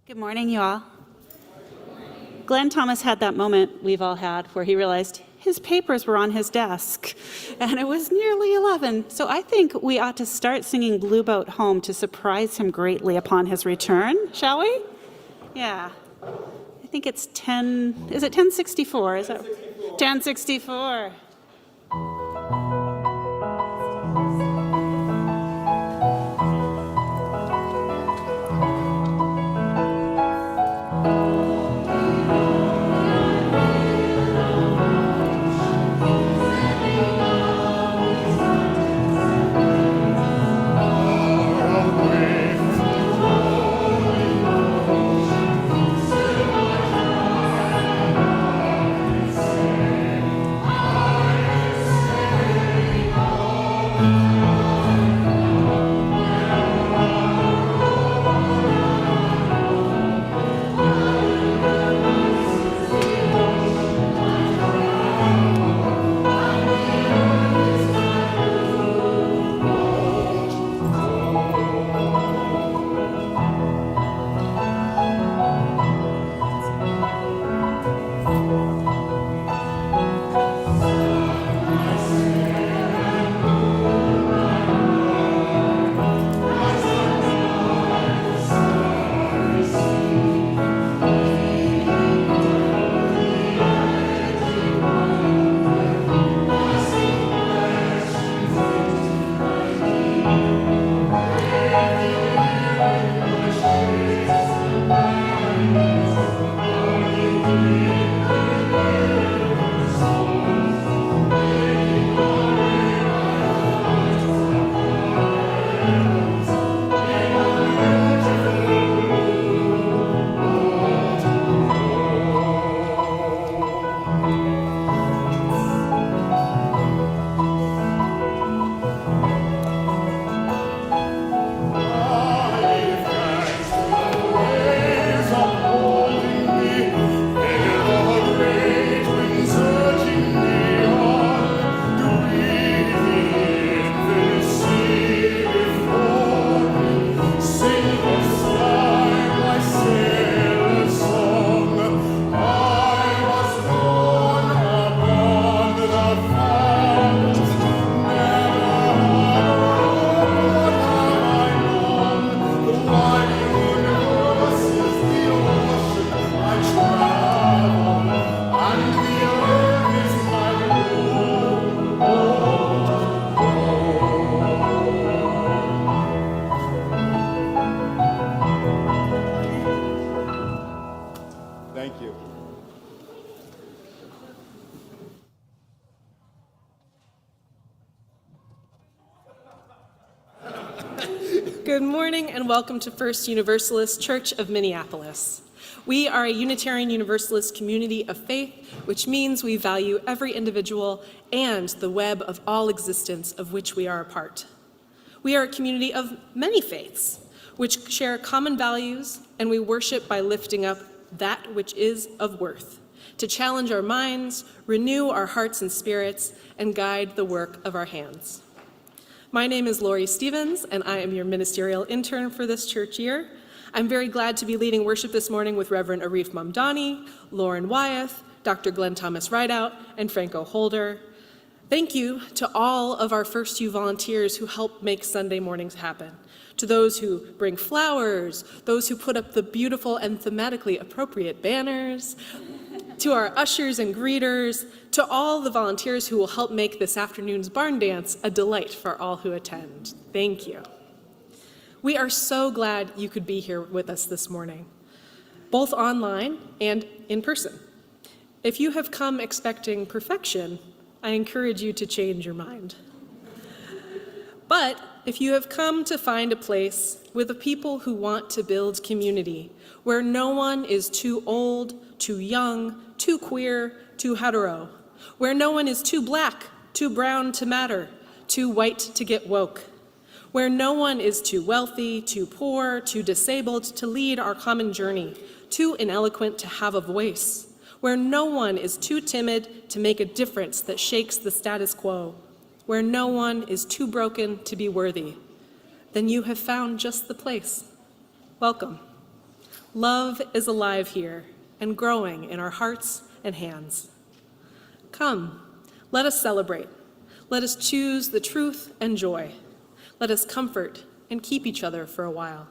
Good morning, you all. Glenn Thomas had that moment we've all had where he realized his papers were on his desk, and it was nearly 11. So I think we ought to start singing Blue Boat Home to surprise him greatly upon his return, shall we? Yeah. I think it's 10, is it 1064? Is that 1064? Thank you. Good morning and welcome to First Universalist Church of Minneapolis. We are a Unitarian Universalist community of faith, which means we value every individual and the web of all existence of which we are a part. We are a community of many faiths, which share common values, and we worship by lifting up that which is of worth, to challenge our minds, renew our hearts and spirits, and guide the work of our hands. My name is Lori Stevens, and I am your ministerial intern for this church year. I'm very glad to be leading worship this morning with Reverend Arif Mamdani, Lauren Wyeth, Dr. Glenn Thomas Rideout, and Franco Holder. Thank you to all of our First U volunteers who help make Sunday mornings happen. To those who bring flowers, those who put up the beautiful and thematically appropriate banners, to our ushers and greeters, to all the volunteers who will help make this afternoon's barn dance a delight for all who attend. Thank you. We are so glad you could be here with us this morning, both online and in person. If you have come expecting perfection, I encourage you to change your mind. But if you have come to find a place with a people who want to build community, where no one is too old, too young, too queer, too hetero, where no one is too black, too brown to matter, too white to get woke, where no one is too wealthy, too poor, too disabled to lead our common journey, too ineloquent to have a voice, where no one is too timid to make a difference that shakes the status quo, where no one is too broken to be worthy, then you have found just the place. Welcome. Love is alive here and growing in our hearts and hands. Come, let us celebrate. Let us choose the truth and joy. Let us comfort and keep each other for a while.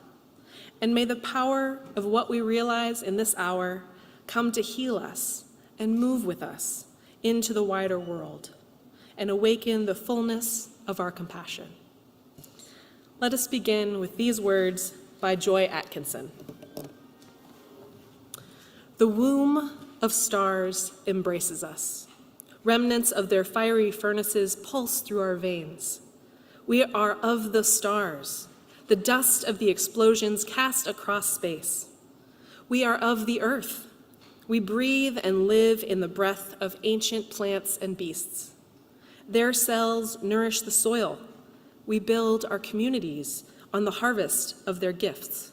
And may the power of what we realize in this hour come to heal us and move with us into the wider world and awaken the fullness of our compassion. Let us begin with these words by Joy Atkinson. The womb of stars embraces us. Remnants of their fiery furnaces pulse through our veins. We are of the stars, the dust of the explosions cast across space. We are of the earth. We breathe and live in the breath of ancient plants and beasts. Their cells nourish the soil. We build our communities on the harvest of their gifts.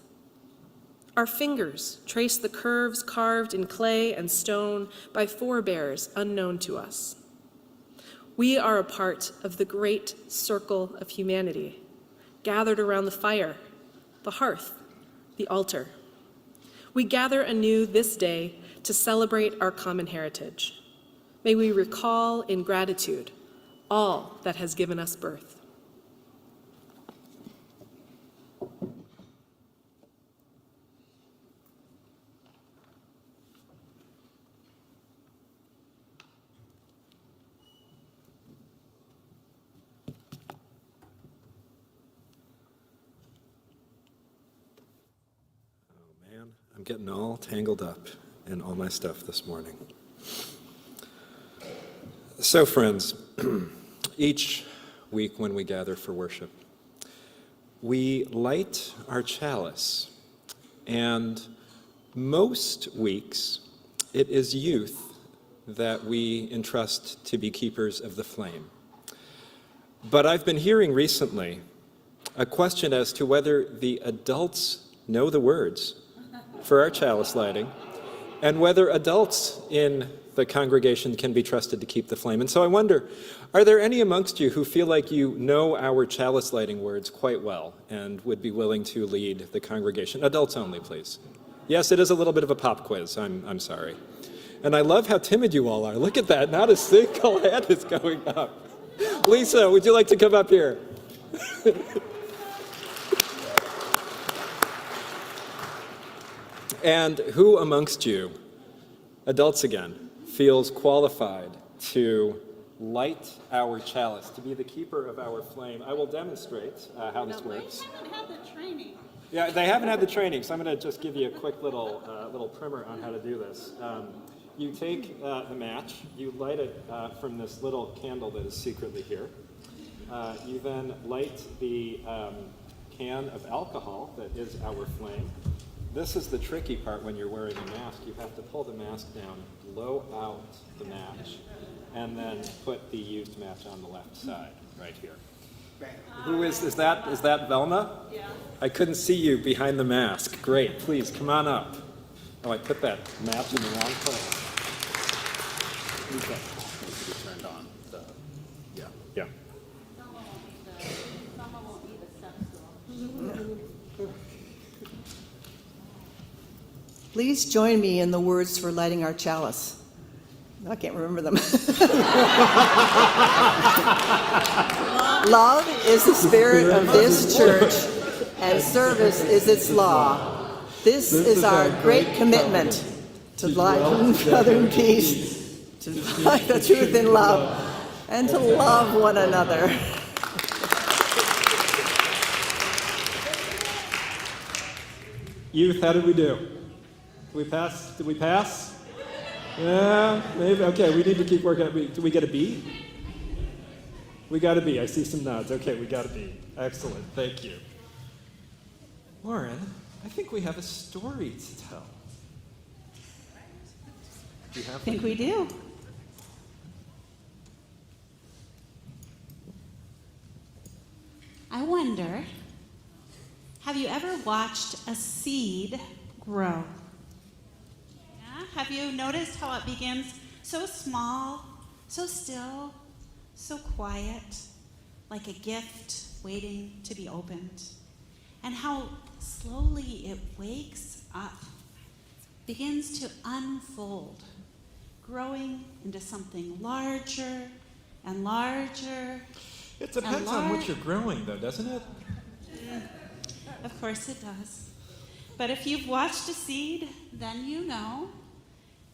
Our fingers trace the curves carved in clay and stone by forebears unknown to us. We are a part of the great circle of humanity, gathered around the fire, the hearth, the altar. We gather anew this day to celebrate our common heritage. May we recall in gratitude all that has given us birth. I'm getting all tangled up in all my stuff this morning. So, friends, each week when we gather for worship, we light our chalice, and most weeks it is youth that we entrust to be keepers of the flame. But I've been hearing recently a question as to whether the adults know the words for our chalice lighting, and whether adults in the congregation can be trusted to keep the flame. And so I wonder, are there any amongst you who feel like you know our chalice lighting words quite well and would be willing to lead the congregation? Adults only, please. Yes, it is a little bit of a pop quiz, I'm sorry. And I love how timid you all are. Look at that, not a single hand is going up. Lisa, would you like to come up here? And who amongst you, adults again, feels qualified to light our chalice, to be the keeper of our flame? I will demonstrate how this works. They haven't had the training. Yeah, they haven't had the training, so I'm going to just give you a quick little primer on how to do this. You take the match, you light it from this little candle that is secretly here. You then light the can of alcohol that is our flame. This is the tricky part when you're wearing a mask. You have to pull the mask down, blow out the match, and then put the used match on the left side, right here. Who is that Velma? Yeah. I couldn't see you behind the mask. Great, please, come on up. Oh, I put that match in the wrong place. Okay. It needs to be turned on. Yeah. Someone won't be the sex girl. Please join me in the words for lighting our chalice. I can't remember them. Love is the spirit of this church, and service is its law. This is our great commitment to life, brother, in peace, to find the truth in love, and to love one another. Youth, how did we do? Did we pass? Yeah, maybe. Okay, we need to keep working. Do we get a B? We got a B. I see some nods. Okay, we got a B. Excellent. Thank you. Lauren, I think we have a story to tell. Do you have I think we do. I wonder, have you ever watched a seed grow? Yeah? Have you noticed how it begins so small, so still, so quiet, like a gift waiting to be opened? And how slowly it wakes up begins to unfold, growing into something larger and larger. It depends on what you're growing, though, doesn't it? Of course it does. But if you've watched a seed, then you know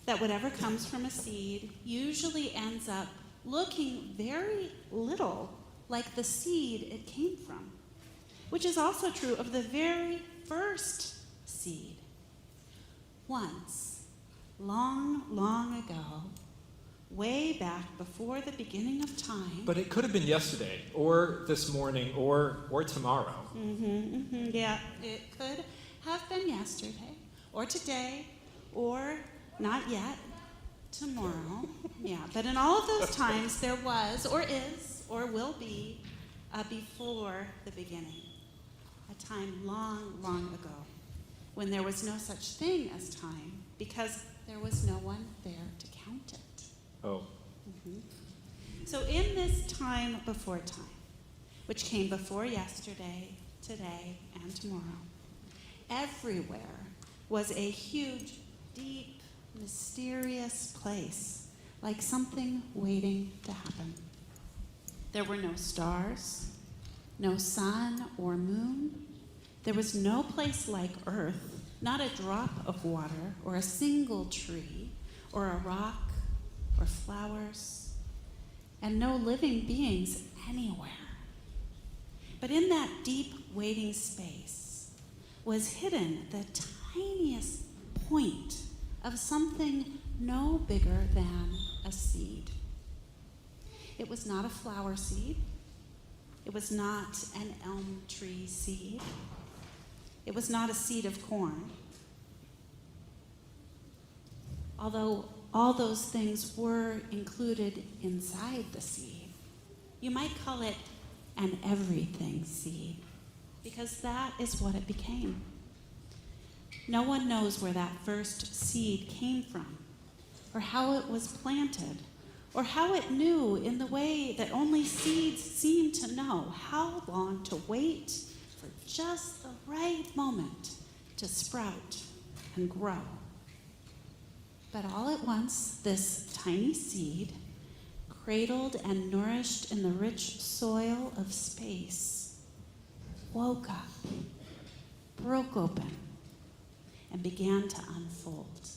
that whatever comes from a seed usually ends up looking very little like the seed it came from, which is also true of the very first seed. Once, long, long ago, way back before the beginning of time. But it could have been yesterday, or this morning, or tomorrow. Yeah, it could have been yesterday, or today, or not yet, tomorrow. Yeah, but in all of those times, there was, or is, or will be, a before the beginning. A time long, long ago, when there was no such thing as time, because there was no one there to count it. Oh. So in this time before time, which came before yesterday, today, and tomorrow, everywhere was a huge, deep, mysterious place, like something waiting to happen. There were no stars, no sun or moon. There was no place like Earth, not a drop of water, or a single tree, or a rock, or flowers, and no living beings anywhere. But in that deep waiting space was hidden the tiniest point of something no bigger than a seed. It was not a flower seed. It was not an elm tree seed. It was not a seed of corn. Although all those things were included inside the seed, you might call it an everything seed, because that is what it became. No one knows where that first seed came from, or how it was planted, or how it knew, in the way that only seeds seem to know, how long to wait for just the right moment to sprout and grow. But all at once, this tiny seed, cradled and nourished in the rich soil of space, woke up, broke open, and began to unfold.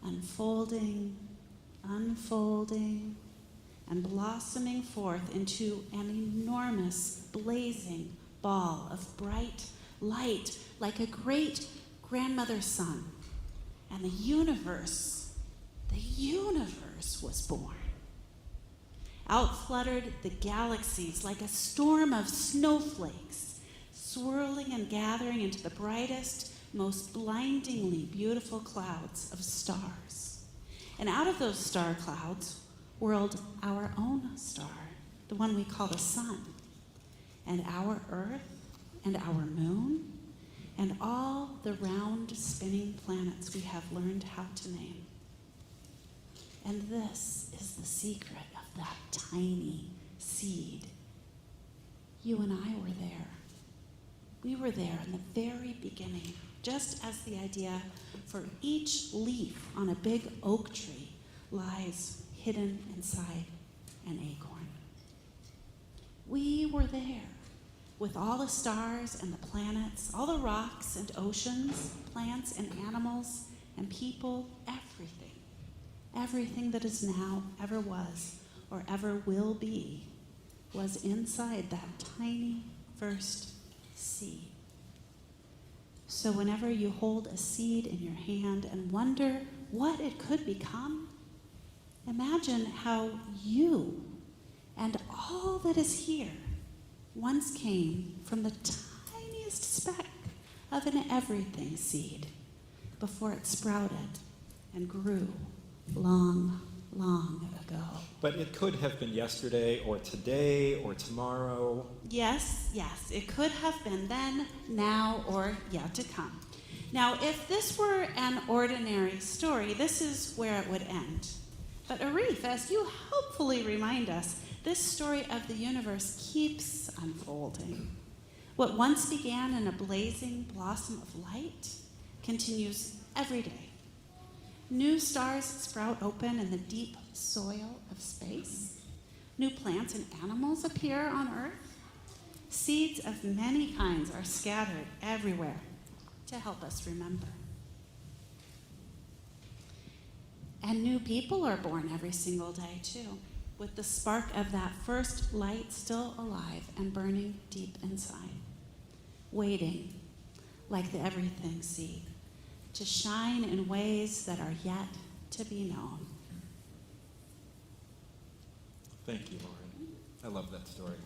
Unfolding, unfolding, and blossoming forth into an enormous, blazing ball of bright light, like a great grandmother's sun. And the universe was born. Out fluttered the galaxies like a storm of snowflakes, swirling and gathering into the brightest, most blindingly beautiful clouds of stars. And out of those star clouds whirled our own star, the one we call the sun, and our Earth, and our moon, and all the round spinning planets we have learned how to name. And this is the secret of that tiny seed. You and I were there. We were there in the very beginning, just as the idea for each leaf on a big oak tree lies hidden inside an acorn. We were there, with all the stars and the planets, all the rocks and oceans, plants and animals and people, everything. Everything that is now, ever was, or ever will be, was inside that tiny first seed. So whenever you hold a seed in your hand and wonder what it could become, imagine how you and all that is here once came from the tiniest speck of an everything seed before it sprouted and grew long, long ago. But it could have been yesterday, or today, or tomorrow. Yes, it could have been then, now, or yet to come. Now, if this were an ordinary story, this is where it would end. But Arif, as you helpfully remind us, this story of the universe keeps unfolding. What once began in a blazing blossom of light continues every day. New stars sprout open in the deep soil of space. New plants and animals appear on Earth. Seeds of many kinds are scattered everywhere to help us remember. And new people are born every single day, too, with the spark of that first light still alive and burning deep inside, waiting, like the everything seed, to shine in ways that are yet to be known. Thank you, Lauren. I love that story.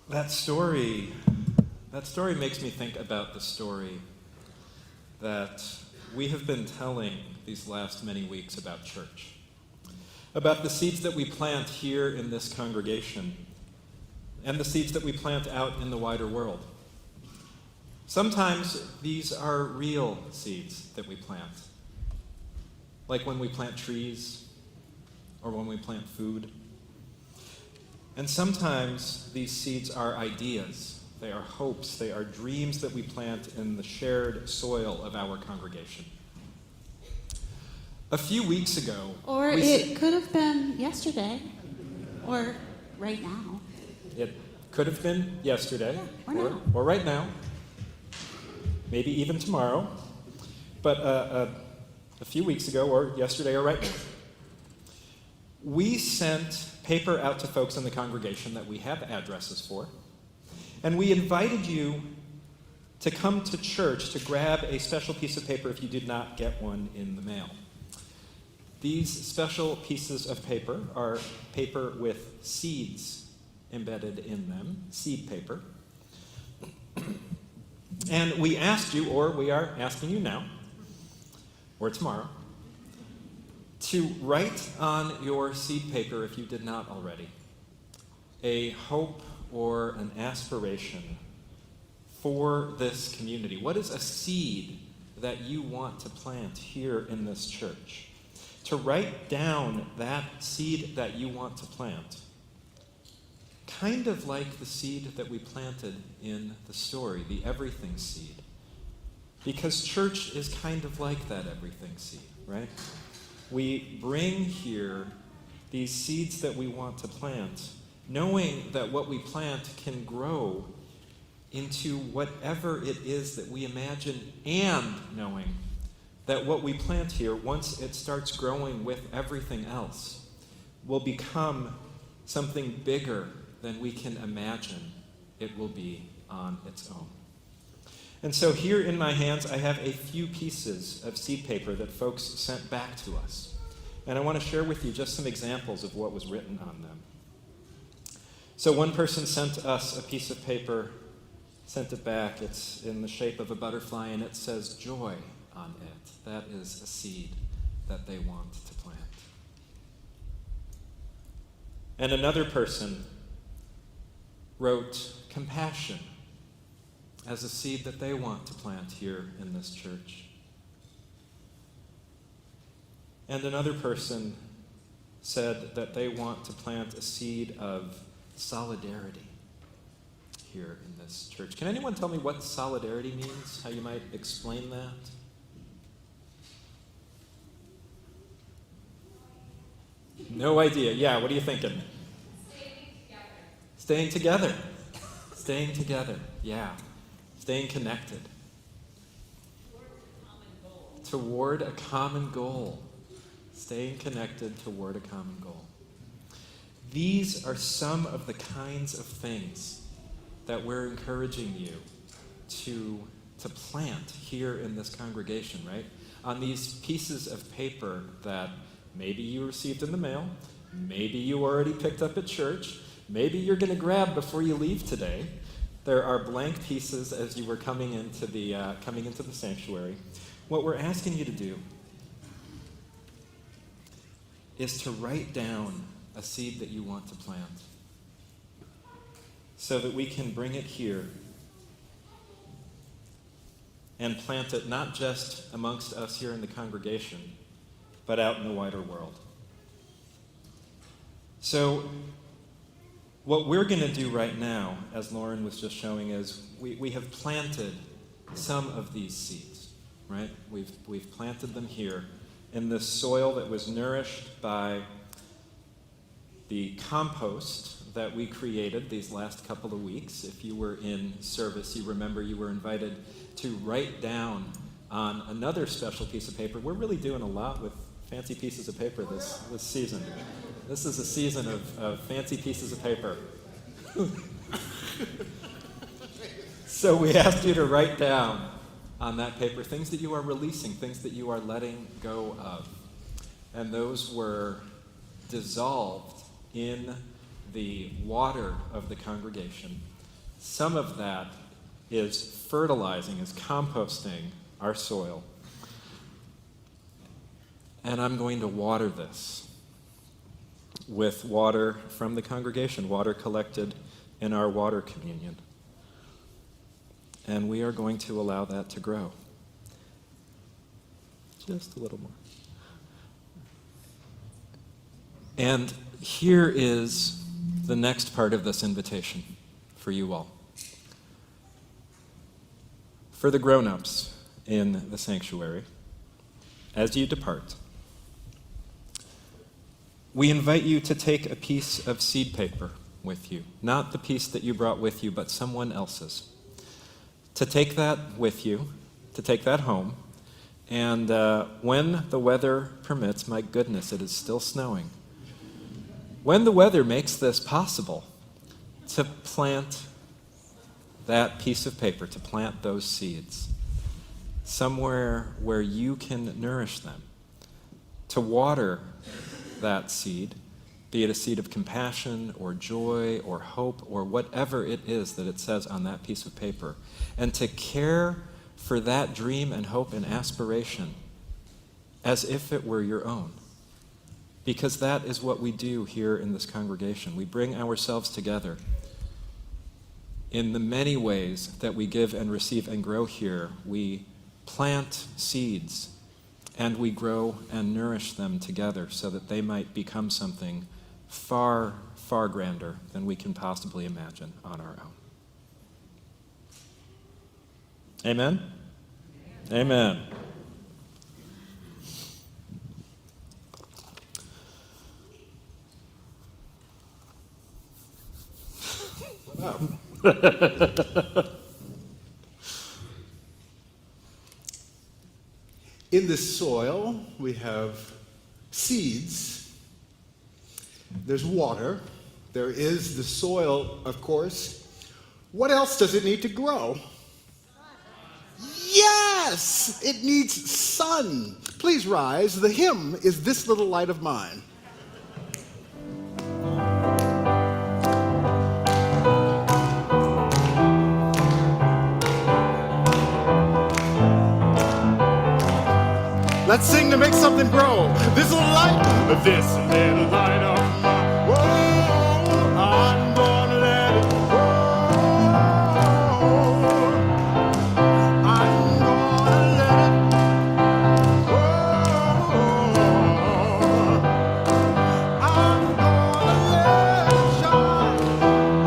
That story makes me think about the story that we have been telling these last many weeks about church, about the seeds that we plant here in this congregation and the seeds that we plant out in the wider world. Sometimes these are real seeds that we plant, like when we plant trees or when we plant food. And sometimes these seeds are ideas. They are hopes. They are dreams that we plant in the shared soil of our congregation. A few weeks ago, Or it could have been yesterday, or right now. It could have been yesterday, or now. or right now, maybe even tomorrow, but a few weeks ago, or yesterday, or right now, we sent paper out to folks in the congregation that we have addresses for, and we invited you to come to church to grab a special piece of paper if you did not get one in the mail. These special pieces of paper are paper with seeds embedded in them, seed paper. And we asked you, or we are asking you now, or tomorrow, to write on your seed paper, if you did not already, a hope or an aspiration for this community. What is a seed that you want to plant here in this church? To write down that seed that you want to plant, kind of like the seed that we planted in the story, the everything seed. Because church is kind of like that everything seed, right? We bring here these seeds that we want to plant, knowing that what we plant can grow into whatever it is that we imagine, and knowing that what we plant here, once it starts growing with everything else, will become something bigger than we can imagine it will be on its own. And so here in my hands, I have a few pieces of seed paper that folks sent back to us. And I want to share with you just some examples of what was written on them. So one person sent us a piece of paper, sent it back. It's in the shape of a butterfly, and it says joy on it. That is a seed that they want to plant. And another person wrote compassion as a seed that they want to plant here in this church. And another person said that they want to plant a seed of solidarity here in this church. Can anyone tell me what solidarity means? How you might explain that? No idea. Yeah, what are you thinking? Staying together. Staying together. Yeah. Staying connected. Toward a common goal. Staying connected toward a common goal. These are some of the kinds of things that we're encouraging you to plant here in this congregation, right? On these pieces of paper that maybe you received in the mail, maybe you already picked up at church, maybe you're going to grab before you leave today. There are blank pieces as you were coming into the sanctuary. What we're asking you to do is to write down a seed that you want to plant so that we can bring it here and plant it not just amongst us here in the congregation, but out in the wider world. So what we're going to do right now, as Lauren was just showing, is we have planted some of these seeds. right? We've planted them here in this soil that was nourished by the compost that we created these last couple of weeks. If you were in service, you remember you were invited to write down on another special piece of paper. We're really doing a lot with fancy pieces of paper this season. This is a season of fancy pieces of paper. So we asked you to write down on that paper things that you are releasing, things that you are letting go of. And those were dissolved in the water of the congregation. Some of that is fertilizing, is composting our soil. And I'm going to water this with water from the congregation, water collected in our water communion. And we are going to allow that to grow. Just a little more. And here is the next part of this invitation for you all. For the grown-ups in the sanctuary, as you depart, we invite you to take a piece of seed paper with you, not the piece that you brought with you, but someone else's. To take that with you, to take that home, and when the weather permits, my goodness, it is still snowing. When the weather makes this possible, to plant that piece of paper, to plant those seeds somewhere where you can nourish them, to water that seed, be it a seed of compassion or joy or hope or whatever it is that it says on that piece of paper, and to care for that dream and hope and aspiration as if it were your own. Because that is what we do here in this congregation. We bring ourselves together in the many ways that we give and receive and grow here. We plant seeds and we grow and nourish them together so that they might become something far, far grander than we can possibly imagine on our own. Amen? Amen. In this soil, we have seeds. There's water. There is the soil, of course. What else does it need to grow? Yes! It needs sun. Please rise. The hymn is This Little Light of Mine. Let's sing to make something grow. This little light of mine. Whoa, I'm gonna let it grow. I'm gonna let it grow. I'm gonna let it shine.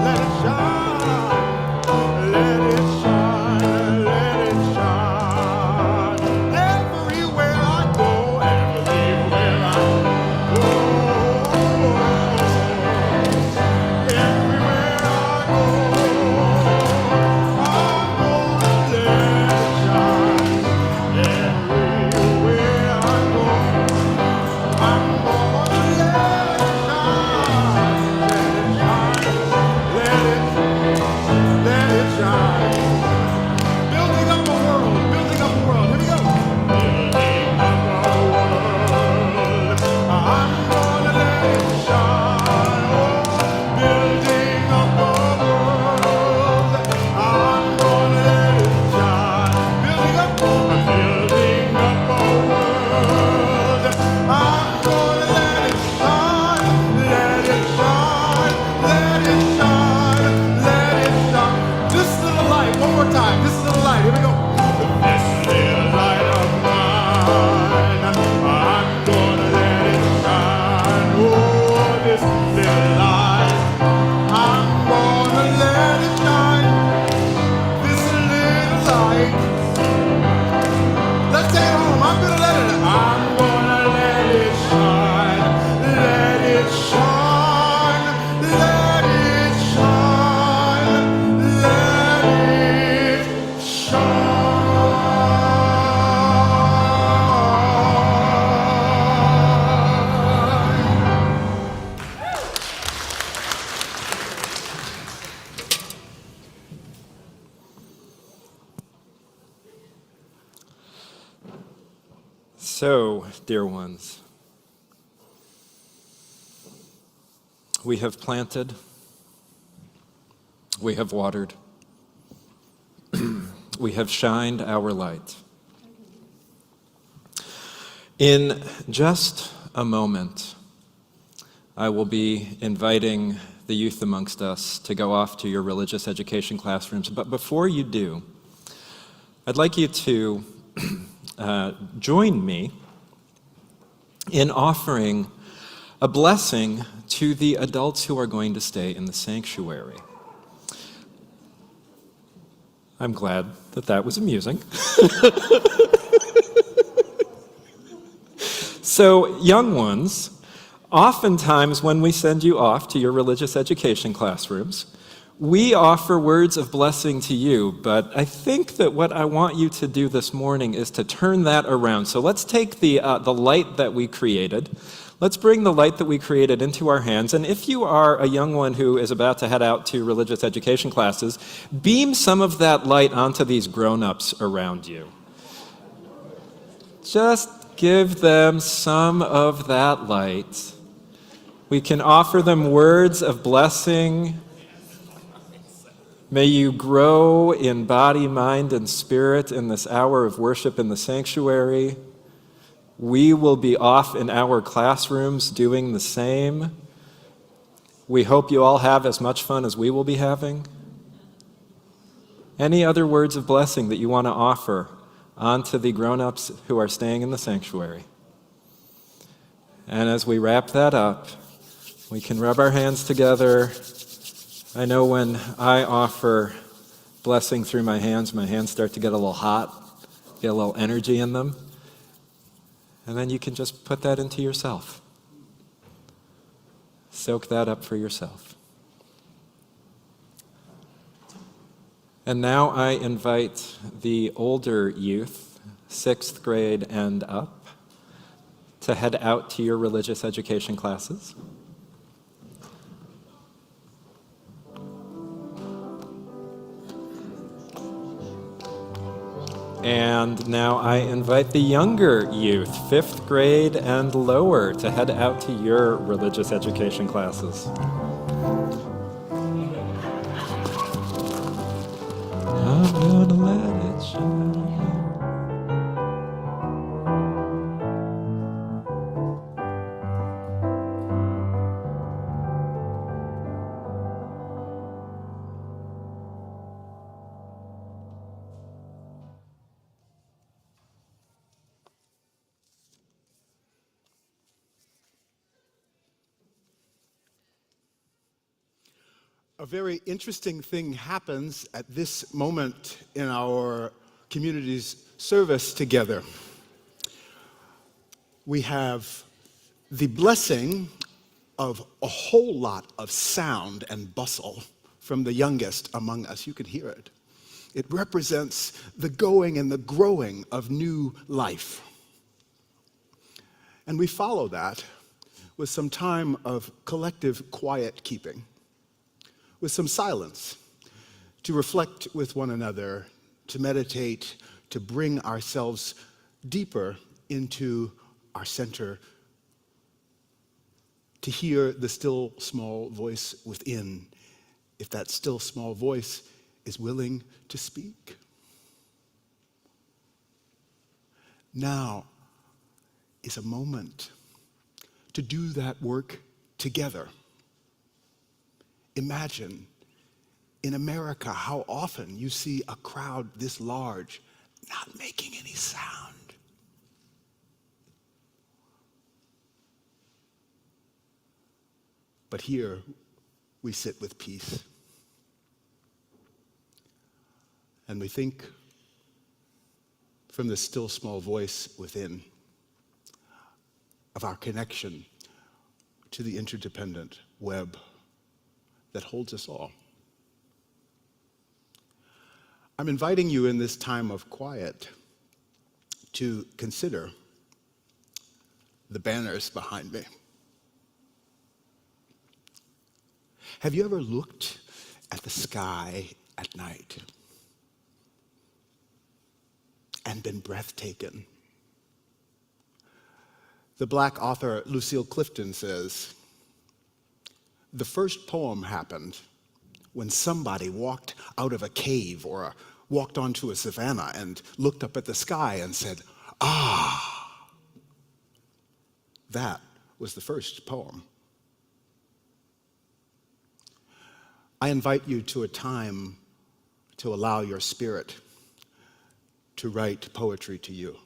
Let it shine. Let it shine. Let it shine. Everywhere I go, everywhere I go. Everywhere I go, I'm gonna let it shine. Everywhere I go, I'm gonna let it shine. Let it shine. Building up the world, building up the world. Here we go. Building up the world. I'm gonna let it shine. Oh, building up the world. I'm gonna let it shine. Building up the world. I'm gonna let it shine. Let it shine. Let it shine. Let it shine. This little light, one more time. This little light. Here we go. This little light of mine. I'm gonna let it shine. Oh, this little light. I'm gonna let it shine. This little light. So, dear ones, we have planted, we have watered, we have shined our light. In just a moment, I will be inviting the youth amongst us to go off to your religious education classrooms. But before you do, I'd like you to join me in offering a blessing to the adults who are going to stay in the sanctuary. I'm glad that that was amusing. So, young ones, oftentimes when we send you off to your religious education classrooms, we offer words of blessing to you, but I think that what I want you to do this morning is to turn that around. So let's take the light that we created. Let's bring the light that we created into our hands, and if you are a young one who is about to head out to religious education classes, beam some of that light onto these grown-ups around you. Just give them some of that light. We can offer them words of blessing. May you grow in body, mind, and spirit in this hour of worship in the sanctuary. We will be off in our classrooms doing the same. We hope you all have as much fun as we will be having. Any other words of blessing that you want to offer onto the grown-ups who are staying in the sanctuary? And as we wrap that up, we can rub our hands together. I know when I offer blessing through my hands start to get a little hot, get a little energy in them. And then you can just put that into yourself. Soak that up for yourself. And now I invite the older youth, 6th grade and up, to head out to your religious education classes. And now I invite the younger youth, 5th grade and lower, to head out to your religious education classes. I'm gonna let it shine. A very interesting thing happens at this moment in our community's service together. We have the blessing of a whole lot of sound and bustle from the youngest among us. You can hear it. It represents the going and the growing of new life. And we follow that with some time of collective quiet keeping, with some silence, to reflect with one another, to meditate, to bring ourselves deeper into our center, to hear the still small voice within, if that still small voice is willing to speak. Now is a moment to do that work together. Imagine in America how often you see a crowd this large not making any sound. But here we sit with peace. And we think from the still small voice within of our connection to the interdependent web that holds us all. I'm inviting you in this time of quiet to consider the banners behind me. Have you ever looked at the sky at night and been breathtaken The Black author Lucille Clifton says, "The first poem happened when somebody walked out of a cave or walked onto a savanna and looked up at the sky and said, 'Ah!' That was the first poem." I invite you to a time to allow your spirit to write poetry to you.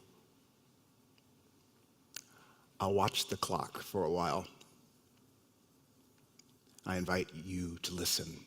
I'll watch the clock for a while. I invite you to listen.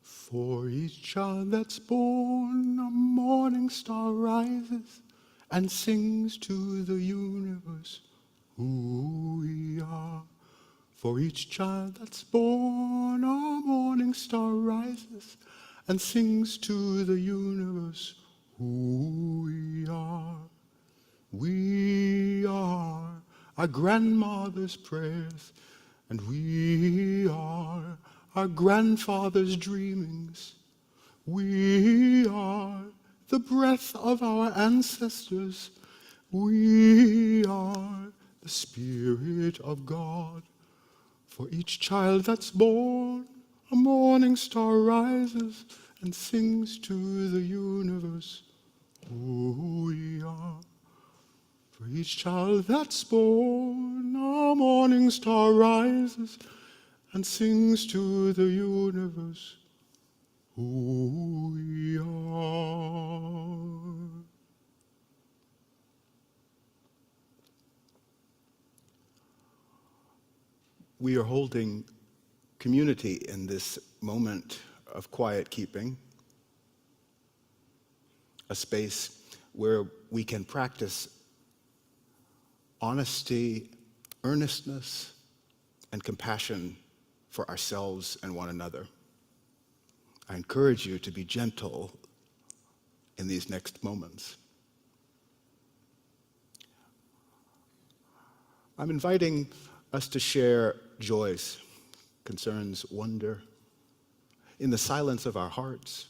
For each child that's born, a morning star rises and sings to the universe who we are. For each child that's born, a morning star rises and sings to the universe who we are. We are our grandmother's prayers, and we are our grandfather's dreamings. We are the breath of our ancestors. We are the Spirit of God. For each child that's born, a morning star rises and sings to the universe who we are. For each child that's born, a morning star rises and sings to the universe who we are. We are holding community in this moment of quiet keeping, a space where we can practice honesty, earnestness, and compassion for ourselves and one another. I encourage you to be gentle in these next moments. I'm inviting us to share joys, concerns, wonder in the silence of our hearts,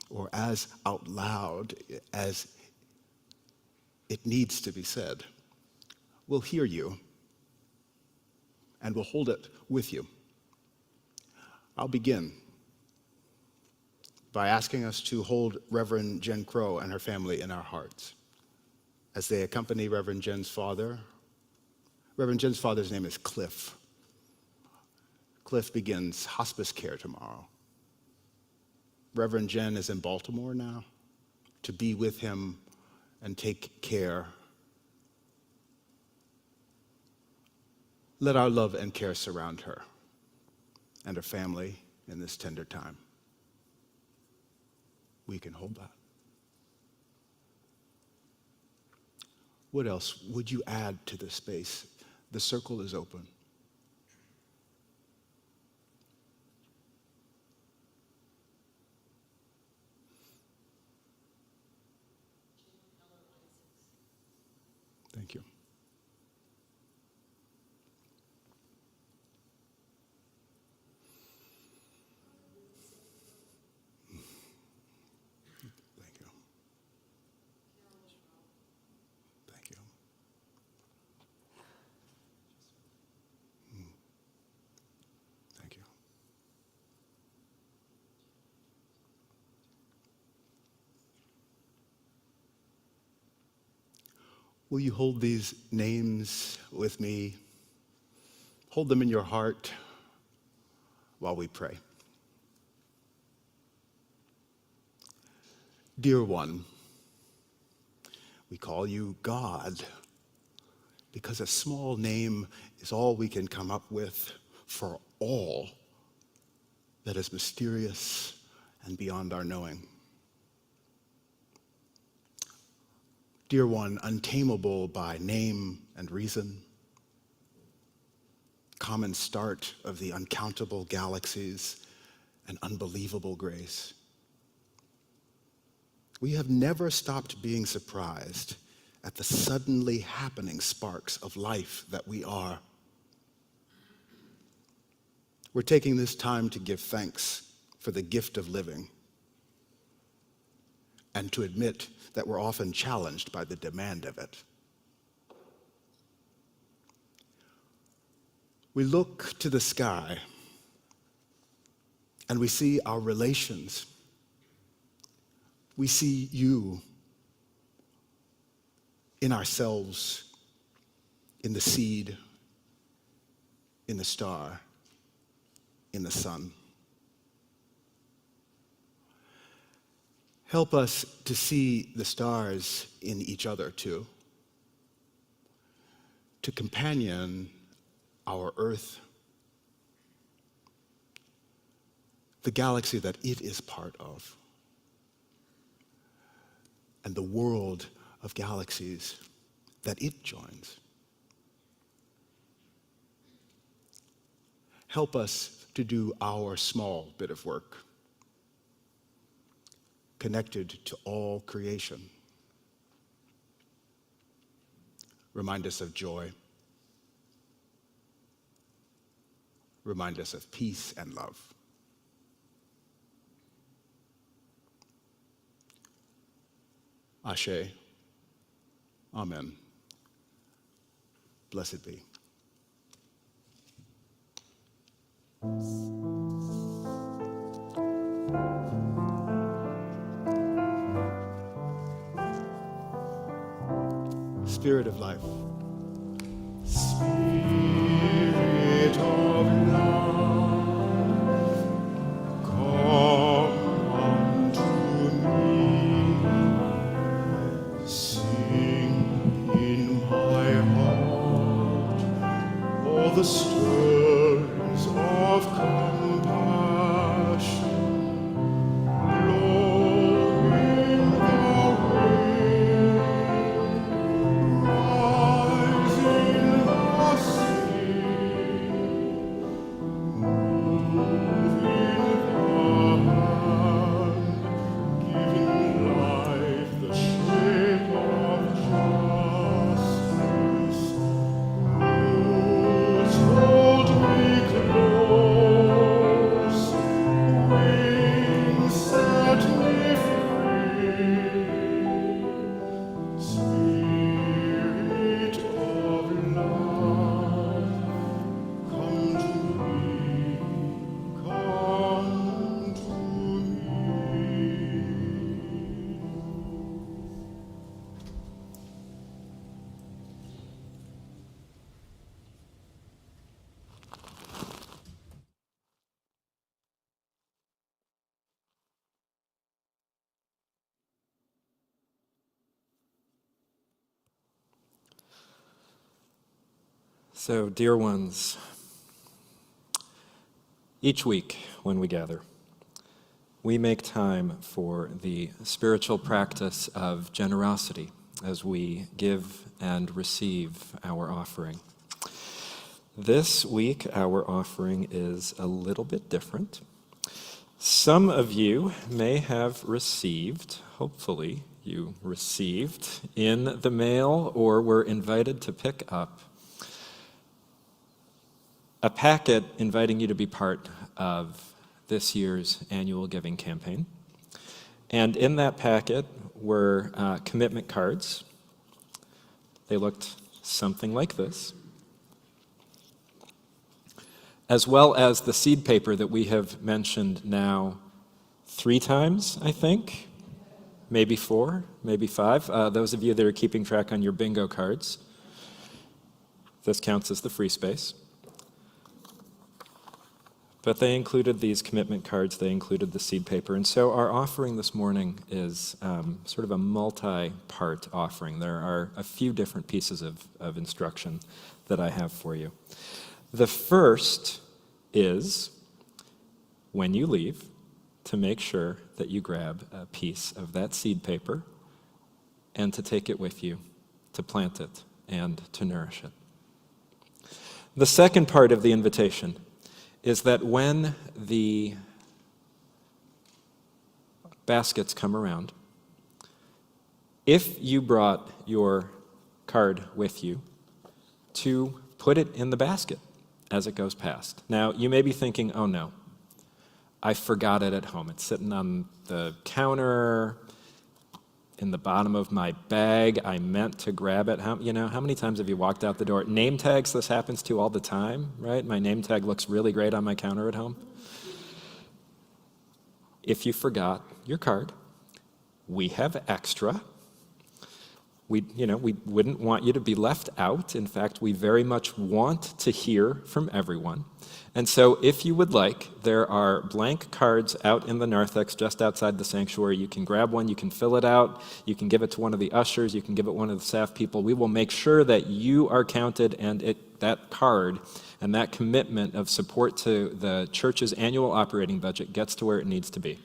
or as out loud as it needs to be said. We'll hear you, and we'll hold it with you. I'll begin by asking us to hold Reverend Jen Crow and her family in our hearts as they accompany Reverend Jen's father. Reverend Jen's father's name is Cliff. Cliff begins hospice care tomorrow. Reverend Jen is in Baltimore now to be with him and take care. Let our love and care surround her and her family in this tender time. We can hold that. What else would you add to this space? The circle is open. Thank you. Thank you. Thank you. Thank you. Will you hold these names with me? Hold them in your heart while we pray. Dear one, we call you God because a small name is all we can come up with for all that is mysterious and beyond our knowing. Dear one, untamable by name and reason, common start of the uncountable galaxies and unbelievable grace. We have never stopped being surprised at the suddenly happening sparks of life that we are. We're taking this time to give thanks for the gift of living and to admit that we're often challenged by the demand of it. We look to the sky and we see our relations. We see you in ourselves, in the seed, in the star, in the sun. Help us to see the stars in each other too, to companion our earth, the galaxy that it is part of, and the world of galaxies that it joins. Help us to do our small bit of work, connected to all creation. Remind us of joy. Remind us of peace and love. Ashe. Amen. Blessed be. Spirit of life. Spirit of love, come unto me. Sing in my heart all the stars of compassion. Blow in the wind, rise in the sea, move in the hand, giving life the shape of justice. Roots hold me close, wings set me free. Spirit of love, come to me, come to me. So, dear ones, each week when we gather, we make time for the spiritual practice of generosity as we give and receive our offering. This week, our offering is a little bit different. Some of you may have received, hopefully you received, in the mail or were invited to pick up a packet inviting you to be part of this year's annual giving campaign. And in that packet were commitment cards. They looked something like this, as well as the seed paper that we have mentioned now 3 times, I think, maybe 4, maybe 5. Those of you that are keeping track on your bingo cards, this counts as the free space. But they included these commitment cards, they included the seed paper, and so our offering this morning is sort of a multi-part offering. There are a few different pieces of instruction that I have for you. The first is, when you leave, to make sure that you grab a piece of that seed paper and to take it with you, to plant it and to nourish it. The second part of the invitation is that when the baskets come around, if you brought your card with you, to put it in the basket as it goes past. Now, you may be thinking, oh no, I forgot it at home. It's sitting on the counter, in the bottom of my bag. I meant to grab it. How many times have you walked out the door? Name tags, this happens to all the time, right? My name tag looks really great on my counter at home. If you forgot your card, we have extra. We wouldn't want you to be left out. In fact, we very much want to hear from everyone. And so if you would like, there are blank cards out in the narthex just outside the sanctuary. You can grab one, you can fill it out, you can give it to one of the ushers, you can give it one of the staff people. We will make sure that you are counted and that card and that commitment of support to the church's annual operating budget gets to where it needs to be.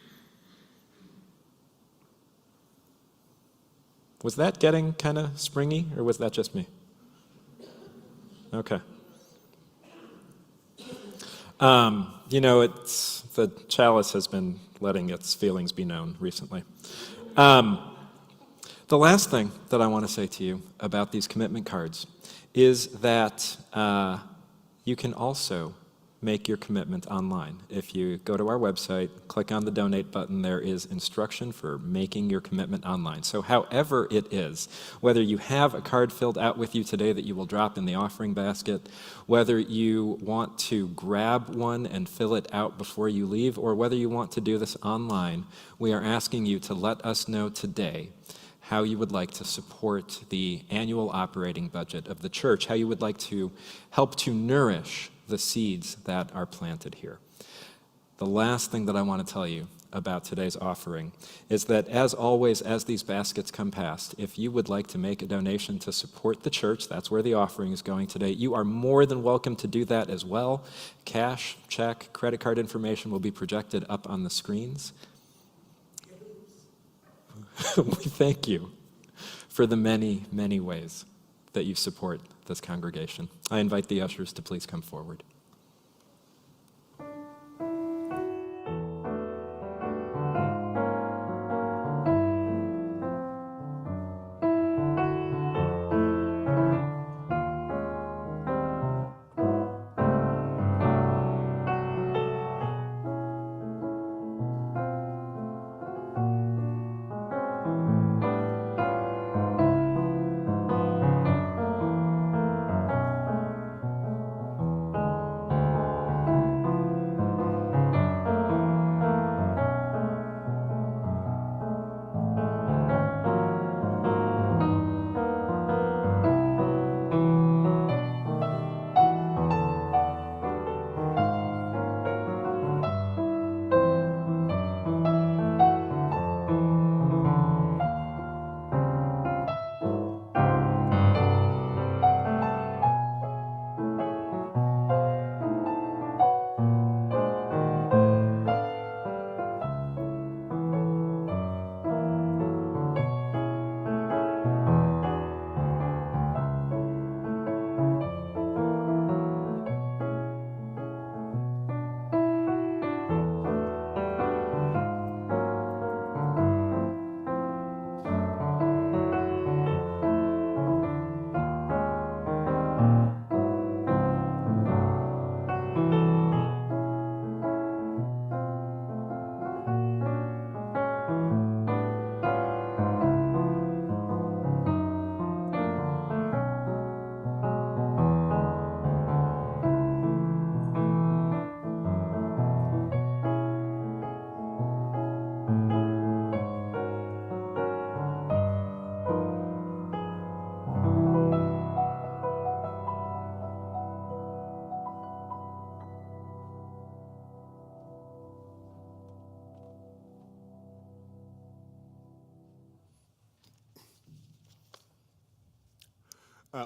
Was that getting kind of springy, or was that just me? Okay. The chalice has been letting its feelings be known recently. The last thing that I want to say to you about these commitment cards is that you can also make your commitment online. If you go to our website, click on the donate button, there is instruction for making your commitment online. So however it is, whether you have a card filled out with you today that you will drop in the offering basket, whether you want to grab one and fill it out before you leave, or whether you want to do this online, we are asking you to let us know today how you would like to support the annual operating budget of the church, how you would like to help to nourish the seeds that are planted here. The last thing that I want to tell you about today's offering is that, as always, as these baskets come past, if you would like to make a donation to support the church, that's where the offering is going today, you are more than welcome to do that as well. Cash, check, credit card information will be projected up on the screens. We thank you for the many, many ways that you support this congregation. I invite the ushers to please come forward.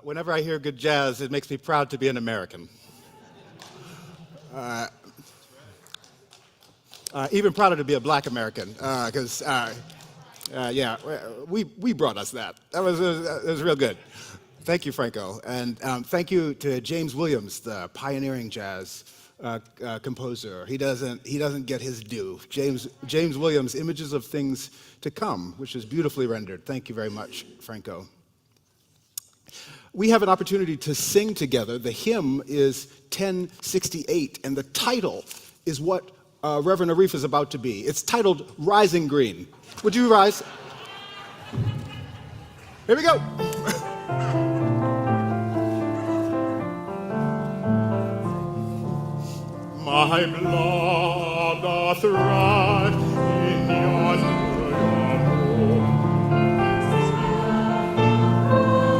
Whenever I hear good jazz, it makes me proud to be an American. Even prouder to be a black American, because, yeah, we brought us that. That was real good. Thank you, Franco. And thank you to James Williams, the pioneering jazz composer. He doesn't get his due. James Williams, Images of Things to Come, which is beautifully rendered. Thank you very much, Franco. We have an opportunity to sing together. The hymn is 1068, and the title is what Reverend Arif is about to be. It's titled Rising Green. Would you rise? Here we go. My blood doth run in yonder home.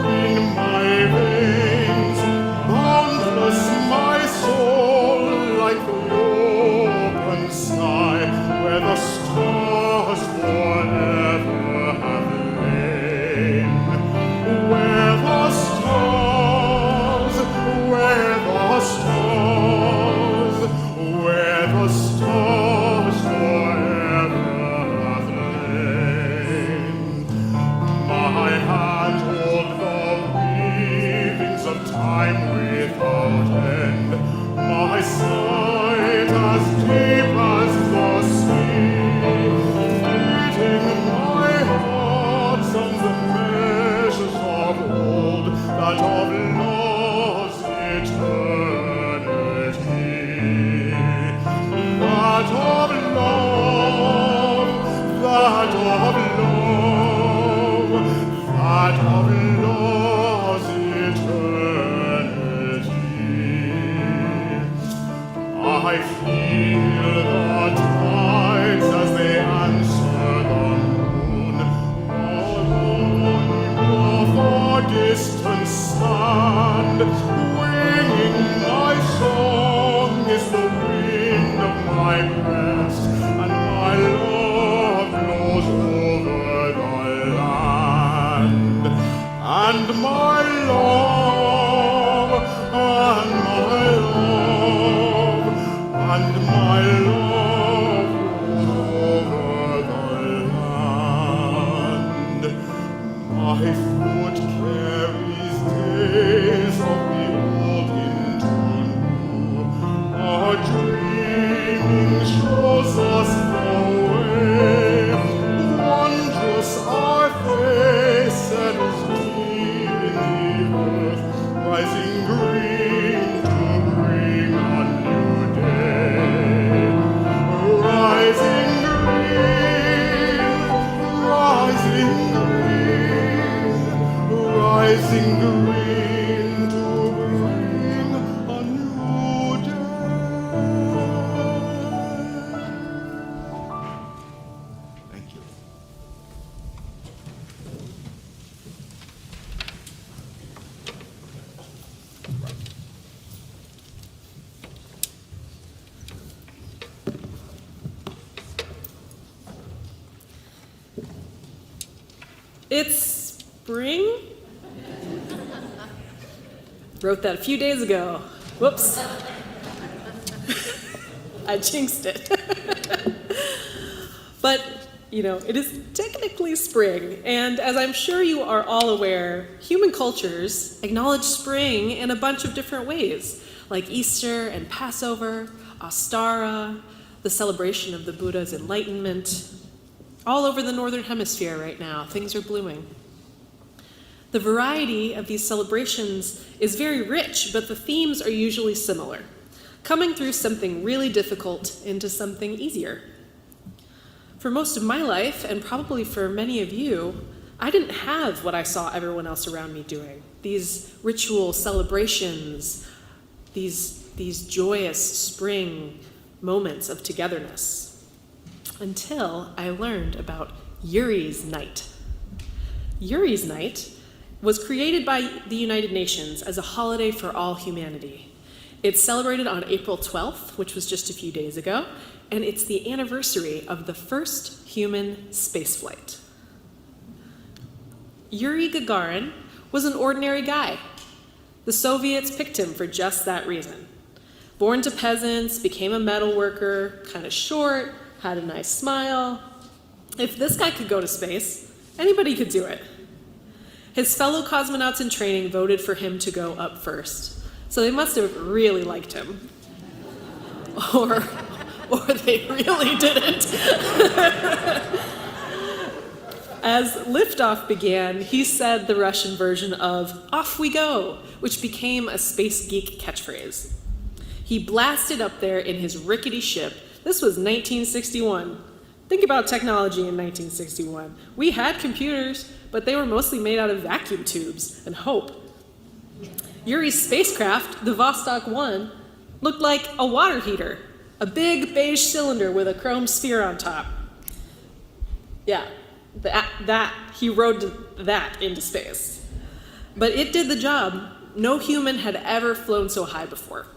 In my veins, boundless my soul, like the open sky, where the stars forever have lain. Where the stars, where the stars, where the stars forever have lain. My hand hold the weavings of time without end. My sight as deep as the sea. Beating my heart sounds the measures of old, that of love's eternity. That of love, that of love, that of love's eternity. I feel the tides as they answer the moon. Alone of a distant stand, winging my song is the wind of my breast, and my love blows over the land. And my love, and my love, and my love blows over the land. My foot carries days of the old into new. Our dreaming shows us the way. Wondrous our face settles deep in the earth, rising green to bring a new day. Rising green, rising green, rising green to bring a new day. Thank you. It's spring? Wrote that a few days ago. Whoops. I jinxed it. But, it is technically spring, and as I'm sure you are all aware, human cultures acknowledge spring in a bunch of different ways, like Easter and Passover, Ostara, the celebration of the Buddha's enlightenment. All over the Northern Hemisphere right now, things are blooming. The variety of these celebrations is very rich, but the themes are usually similar, coming through something really difficult into something easier. For most of my life, and probably for many of you, I didn't have what I saw everyone else around me doing. These ritual celebrations, these joyous spring moments of togetherness. Until I learned about Yuri's Night. Yuri's Night was created by the United Nations as a holiday for all humanity. It's celebrated on April 12th, which was just a few days ago, and it's the anniversary of the first human spaceflight. Yuri Gagarin was an ordinary guy. The Soviets picked him for just that reason. Born to peasants, became a metal worker, kind of short, had a nice smile. If this guy could go to space, anybody could do it. His fellow cosmonauts in training voted for him to go up first, so they must have really liked him. Or they really didn't. As liftoff began, he said the Russian version of "off we go," which became a space geek catchphrase. He blasted up there in his rickety ship. This was 1961. Think about technology in 1961. We had computers, but they were mostly made out of vacuum tubes and hope. Yuri's spacecraft, the Vostok 1, looked like a water heater, a big beige cylinder with a chrome sphere on top. Yeah, he rode that into space. But it did the job. No human had ever flown so high before.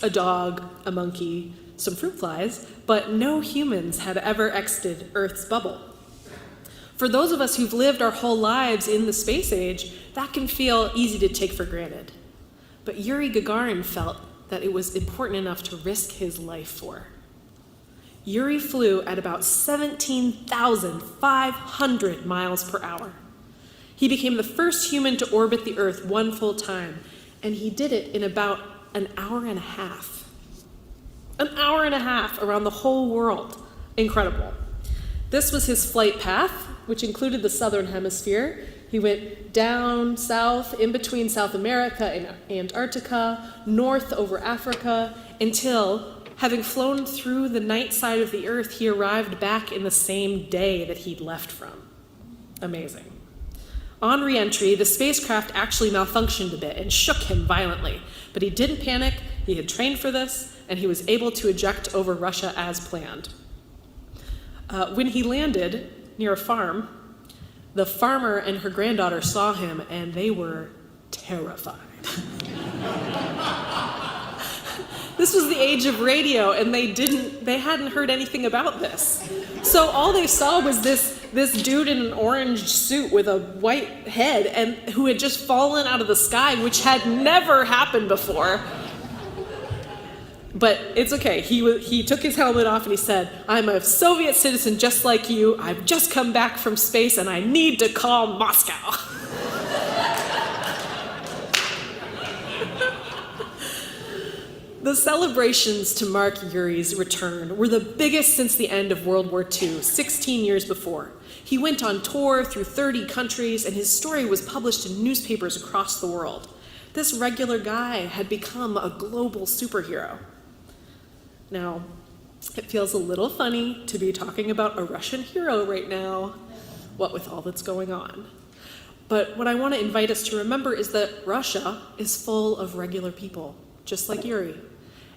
A dog, a monkey, some fruit flies, but no humans had ever exited Earth's bubble. For those of us who've lived our whole lives in the space age, that can feel easy to take for granted. But Yuri Gagarin felt that it was important enough to risk his life for. Yuri flew at about 17,500 miles per hour. He became the first human to orbit the Earth one full time, and he did it in about an hour and a half. An hour and a half around the whole world. Incredible. This was his flight path, which included the southern hemisphere. He went down south, in between South America and Antarctica, north over Africa, until, having flown through the night side of the Earth, he arrived back in the same day that he'd left from. Amazing. On re-entry, the spacecraft actually malfunctioned a bit and shook him violently, but he didn't panic, he had trained for this, and he was able to eject over Russia as planned. When he landed near a farm, the farmer and her granddaughter saw him, and they were terrified. This was the age of radio, and they hadn't heard anything about this. So all they saw was this dude in an orange suit with a white head and who had just fallen out of the sky, which had never happened before. But it's okay. He took his helmet off and he said, "I'm a Soviet citizen just like you. I've just come back from space and I need to call Moscow." The celebrations to mark Yuri's return were the biggest since the end of World War II, 16 years before. He went on tour through 30 countries, and his story was published in newspapers across the world. This regular guy had become a global superhero. Now, it feels a little funny to be talking about a Russian hero right now, what with all that's going on. But what I want to invite us to remember is that Russia is full of regular people, just like Yuri.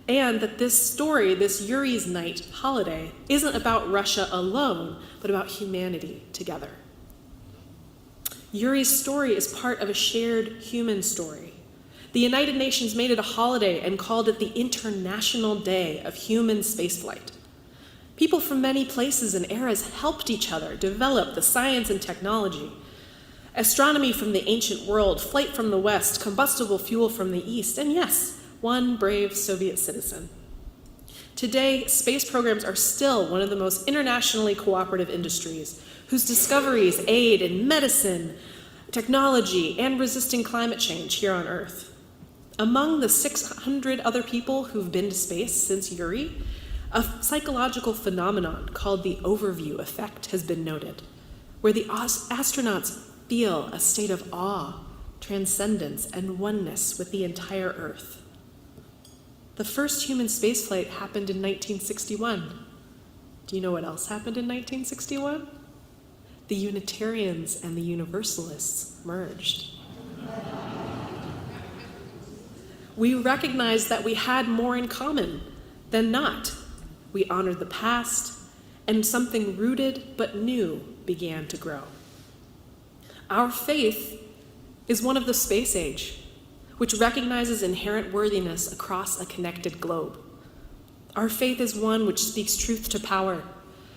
And that this story, this Yuri's Night holiday, isn't about Russia alone, but about humanity together. Yuri's story is part of a shared human story. The United Nations made it a holiday and called it the International Day of Human Spaceflight. People from many places and eras helped each other develop the science and technology. Astronomy from the ancient world, flight from the west, combustible fuel from the east, and yes, one brave Soviet citizen. Today, space programs are still one of the most internationally cooperative industries, whose discoveries aid in medicine, technology, and resisting climate change here on Earth. Among the 600 other people who've been to space since Yuri, a psychological phenomenon called the overview effect has been noted, where the astronauts feel a state of awe, transcendence, and oneness with the entire Earth. The first human spaceflight happened in 1961. Do you know what else happened in 1961? The Unitarians and the Universalists merged. We recognized that we had more in common than not. We honored the past, and something rooted but new began to grow. Our faith is one of the space age, which recognizes inherent worthiness across a connected globe. Our faith is one which speaks truth to power,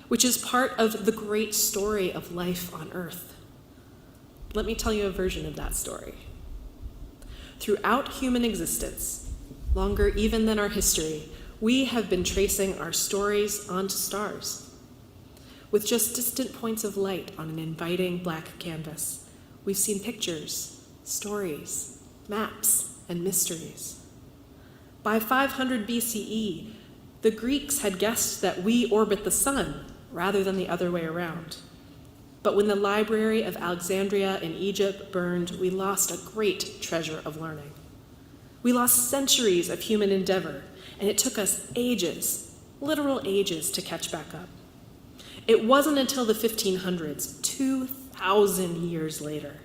which is part of the great story of life on Earth. Let me tell you a version of that story. Throughout human existence, longer even than our history, we have been tracing our stories onto stars. With just distant points of light on an inviting black canvas, we've seen pictures, stories, maps, and mysteries. By 500 BCE, the Greeks had guessed that we orbit the sun rather than the other way around. But when the Library of Alexandria in Egypt burned, we lost a great treasure of learning. We lost centuries of human endeavor, and it took us ages, literal ages, to catch back up. It wasn't until the 1500s, 2,000 years later,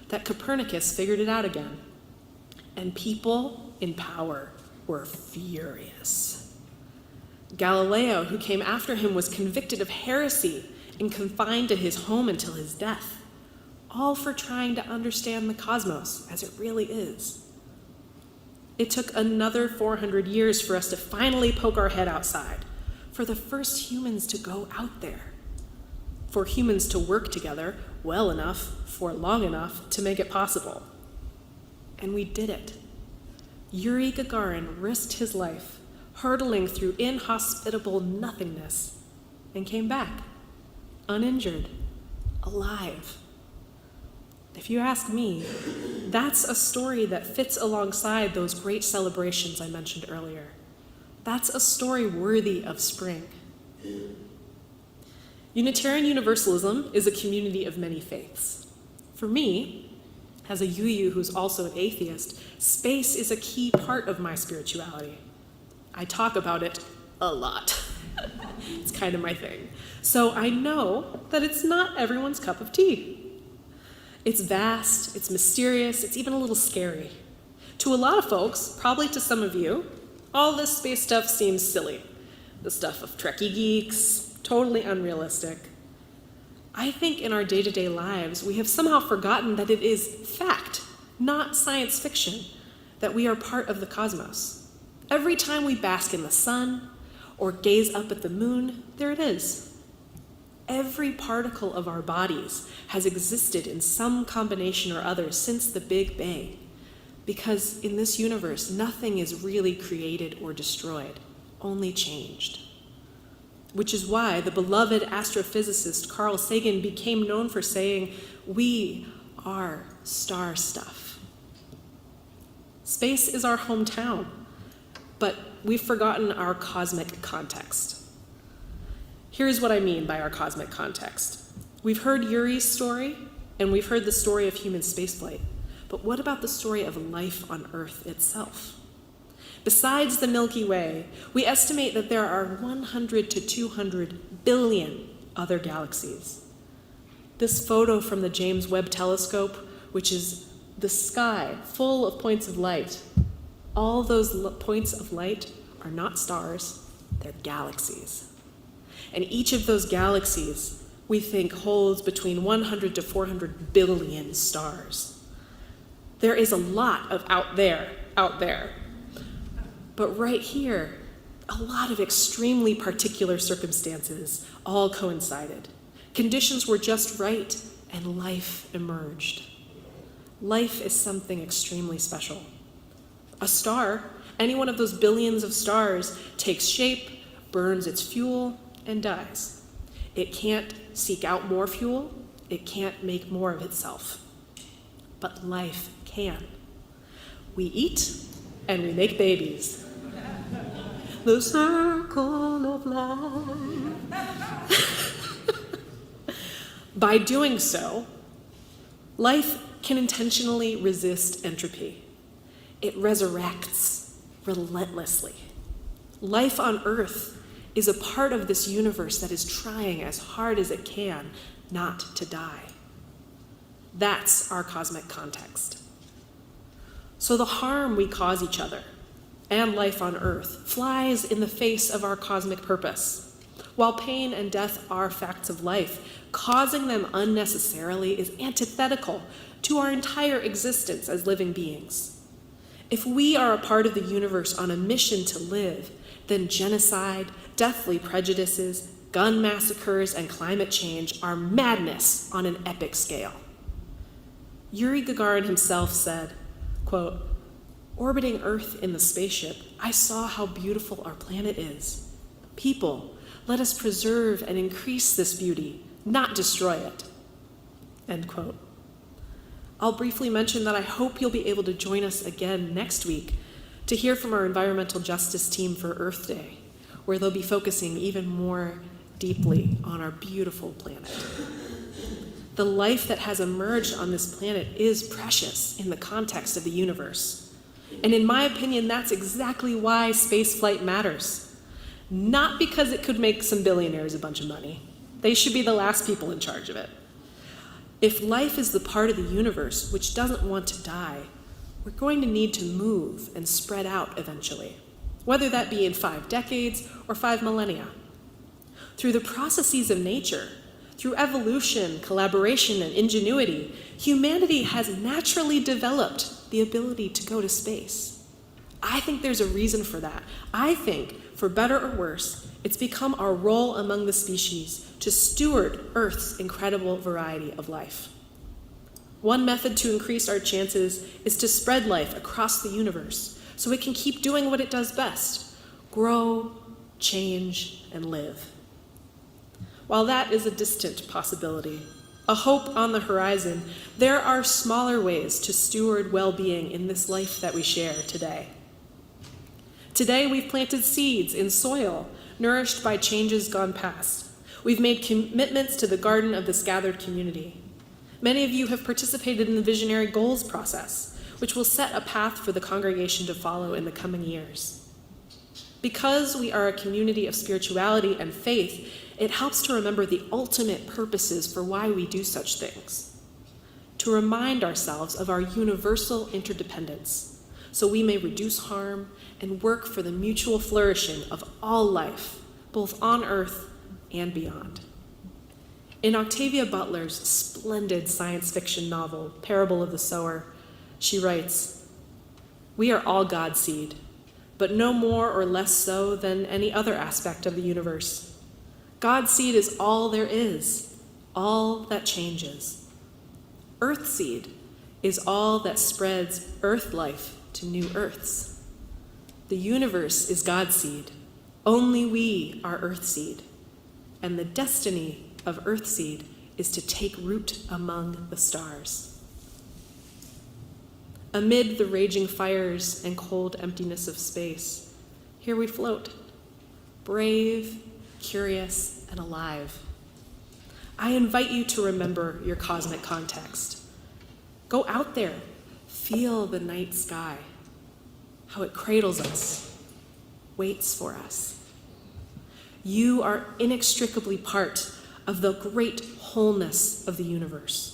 that Copernicus figured it out again. And people in power were furious. Galileo, who came after him, was convicted of heresy and confined to his home until his death, all for trying to understand the cosmos as it really is. It took another 400 years for us to finally poke our head outside, for the first humans to go out there, for humans to work together well enough for long enough to make it possible. And we did it. Yuri Gagarin risked his life, hurtling through inhospitable nothingness, and came back, uninjured, alive. If you ask me, that's a story that fits alongside those great celebrations I mentioned earlier. That's a story worthy of spring. Unitarian Universalism is a community of many faiths. For me, as a UU who's also an atheist, space is a key part of my spirituality. I talk about it a lot. It's kind of my thing. So I know that it's not everyone's cup of tea. It's vast, it's mysterious, it's even a little scary. To a lot of folks, probably to some of you, all this space stuff seems silly. The stuff of Trekkie geeks, totally unrealistic. I think in our day-to-day lives, we have somehow forgotten that it is fact, not science fiction, that we are part of the cosmos. Every time we bask in the sun or gaze up at the moon, there it is. Every particle of our bodies has existed in some combination or other since the Big Bang, because in this universe, nothing is really created or destroyed, only changed. Which is why the beloved astrophysicist Carl Sagan became known for saying, "We are star stuff." Space is our hometown, but we've forgotten our cosmic context. Here's what I mean by our cosmic context. We've heard Yuri's story, and we've heard the story of human spaceflight, but what about the story of life on Earth itself? Besides the Milky Way, we estimate that there are 100 to 200 billion other galaxies. This photo from the James Webb Telescope, which is the sky full of points of light, all those points of light are not stars, they're galaxies. And each of those galaxies, we think, holds between 100 to 400 billion stars. There is a lot of out there. But right here, a lot of extremely particular circumstances all coincided. Conditions were just right, and life emerged. Life is something extremely special. A star, any one of those billions of stars, takes shape, burns its fuel, and dies. It can't seek out more fuel, it can't make more of itself. But life can. We eat, and we make babies. The circle of life. By doing so, life can intentionally resist entropy. It resurrects relentlessly. Life on Earth is a part of this universe that is trying as hard as it can not to die. That's our cosmic context. So the harm we cause each other and life on Earth flies in the face of our cosmic purpose. While pain and death are facts of life, causing them unnecessarily is antithetical to our entire existence as living beings. If we are a part of the universe on a mission to live, then genocide, deathly prejudices, gun massacres, and climate change are madness on an epic scale. Yuri Gagarin himself said, quote, "Orbiting Earth in the spaceship, I saw how beautiful our planet is. People, let us preserve and increase this beauty, not destroy it." End quote. I'll briefly mention that I hope you'll be able to join us again next week to hear from our environmental justice team for Earth Day, where they'll be focusing even more deeply on our beautiful planet. The life that has emerged on this planet is precious in the context of the universe. And in my opinion, that's exactly why spaceflight matters. Not because it could make some billionaires a bunch of money. They should be the last people in charge of it. If life is the part of the universe which doesn't want to die, we're going to need to move and spread out eventually, whether that be in 5 decades or 5 millennia. Through the processes of nature, through evolution, collaboration, and ingenuity, humanity has naturally developed the ability to go to space. I think there's a reason for that. I think, for better or worse, it's become our role among the species to steward Earth's incredible variety of life. One method to increase our chances is to spread life across the universe so it can keep doing what it does best: grow, change, and live. While that is a distant possibility, a hope on the horizon, there are smaller ways to steward well-being in this life that we share today. Today, we've planted seeds in soil nourished by changes gone past. We've made commitments to the garden of this gathered community. Many of you have participated in the visionary goals process, which will set a path for the congregation to follow in the coming years. Because we are a community of spirituality and faith, it helps to remember the ultimate purposes for why we do such things. To remind ourselves of our universal interdependence, so we may reduce harm and work for the mutual flourishing of all life, both on earth and beyond. In Octavia Butler's splendid science fiction novel, Parable of the Sower, she writes, "We are all God's seed, but no more or less so than any other aspect of the universe. God's seed is all there is, all that changes. Earth seed is all that spreads earth life to new earths. The universe is God's seed. Only we are earth seed. And the destiny of earth seed is to take root among the stars." Amid the raging fires and cold emptiness of space, here we float, brave, curious, and alive. I invite you to remember your cosmic context. Go out there, feel the night sky, how it cradles us, waits for us. You are inextricably part of the great wholeness of the universe.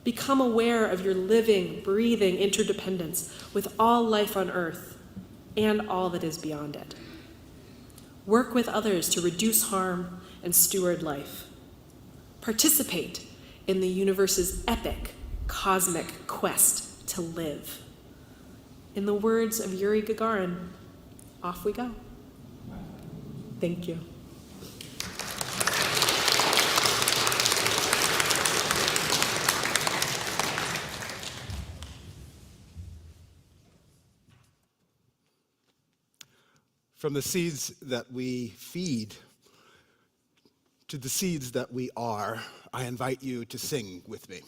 Become aware of your living, breathing interdependence with all life on Earth and all that is beyond it. Work with others to reduce harm and steward life. Participate in the universe's epic cosmic quest to live. In the words of Yuri Gagarin, off we go. Thank you. From the seeds that we feed to the seeds that we are, I invite you to sing with me.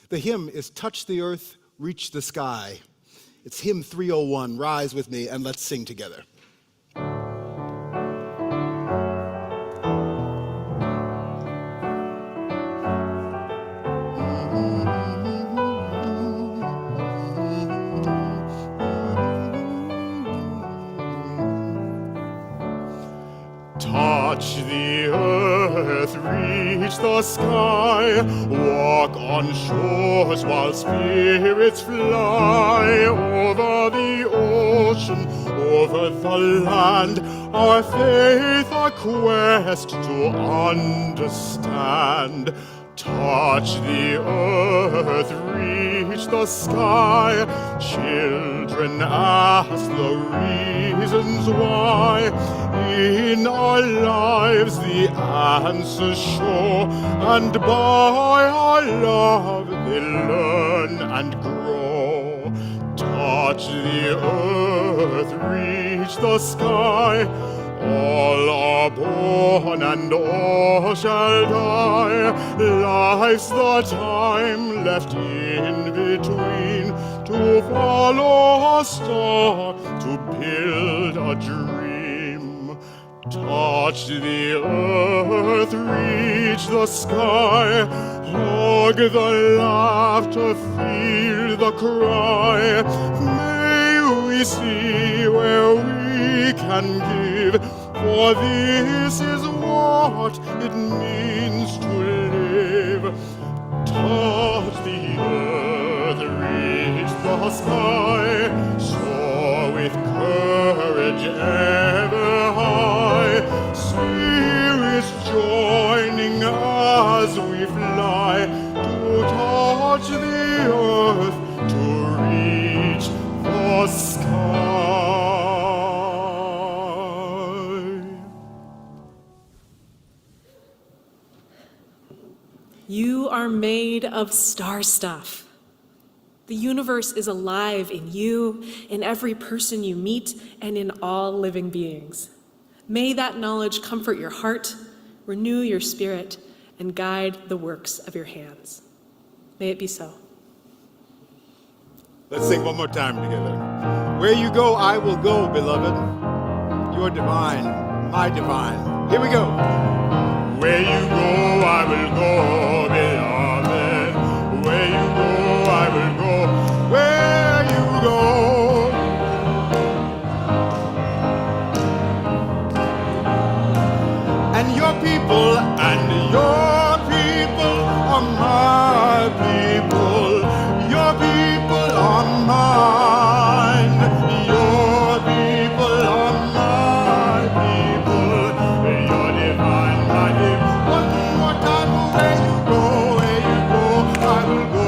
The hymn is "Touch the Earth, Reach the Sky." It's hymn 301. Rise with me and let's sing together. Touch the earth, reach the sky, walk on shores while spirits fly, over the ocean, over the land, our faith, our quest to understand. Touch the earth, reach the sky. Children ask the reasons why. In our lives the answers show, and by our love they learn and grow. Touch the earth, reach the sky. All are born and all shall die. Life's the time left in between, to follow a star, to build a dream. Touch the earth, reach the sky. Hug the laughter, feel the cry. May we see where we can give, for this is what it means to live. Touch the earth, reach the sky. Soar with courage ever high. Spirits joining as we fly, to touch the earth, to reach the sky. You are made of star stuff. The universe is alive in you, in every person you meet, and in all living beings. May that knowledge comfort your heart, renew your spirit, and guide the works of your hands. May it be so. Let's sing one more time together. Where you go, I will go, beloved. You're divine, my divine. Here we go. Where you go, I will go, beloved. Where you go, I will go. Where you go. And your people are my people. Your people are mine. Your people are my people. You're divine, my dear. One more time, where you go, I will go,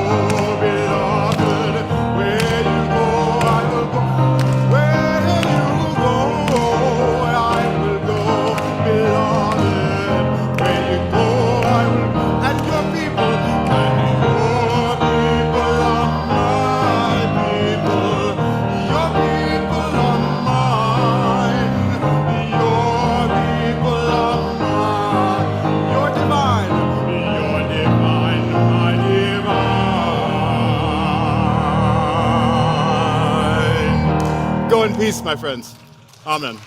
beloved. Where you go, I will go. Where you go, I will go, beloved. Where you go, I will go. And your people are my people. Your people are mine. Your people are mine. You're divine, my divine. Go in peace, my friends. Amen.